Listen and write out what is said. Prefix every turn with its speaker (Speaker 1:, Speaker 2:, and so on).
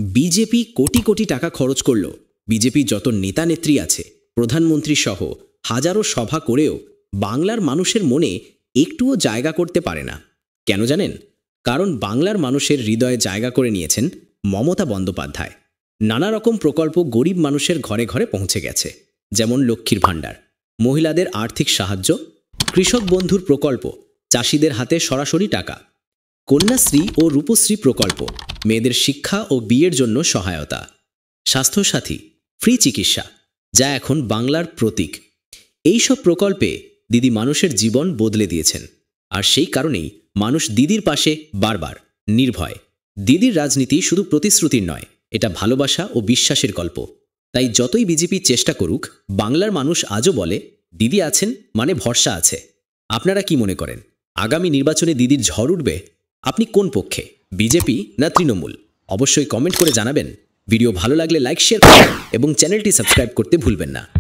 Speaker 1: BJP crore crore টাকা খরচ করল। বিজেপি যত নেতা নেত্রী আছে, প্রধানমন্ত্রী সহ হাজারো সভা করেও বাংলার মানুষের মনে একটুও জায়গা করতে পারে না। কেন জানেন? কারণ বাংলার মানুষের হৃদয়ে জায়গা করে নিয়েছেন মমতা বন্দ্যোপাধ্যায়। নানা রকম প্রকল্প গরিব মানুষের ঘরে ঘরে পৌঁছে গেছে, যেমন লক্ষ্মীর ভাণ্ডার, মহিলাদের আর্থিক সাহায্য, কৃষক বন্ধুর প্রকল্প, চাষিদের হাতে সরাসরি টাকা, কন্যাশ্রী ও রূপশ্রী প্রকল্প, মেয়েদের শিক্ষা ও বিয়ের জন্য সহায়তা, স্বাস্থ্যসাথী, ফ্রি চিকিৎসা, যা এখন বাংলার প্রতীক। এই সব প্রকল্পে দিদি মানুষের জীবন বদলে দিয়েছেন। আর সেই কারণেই মানুষ দিদির পাশে বারবার, নির্ভয়। দিদির রাজনীতি শুধু প্রতিশ্রুতির নয়, এটা ভালোবাসা ও বিশ্বাসের গল্প। তাই যতই বিজেপি চেষ্টা করুক, বাংলার মানুষ আজও বলে দিদি আছেন মানে ভরসা আছে। আপনারা কি মনে করেন, আগামী নির্বাচনে দিদির ঝড় উঠবে? আপনি কোন পক্ষে, বিজেপি না তৃণমূল? অবশ্যই কমেন্ট করে জানাবেন। ভিডিও ভালো লাগলে লাইক, শেয়ার করুন এবং চ্যানেলটি সাবস্ক্রাইব করতে ভুলবেন না।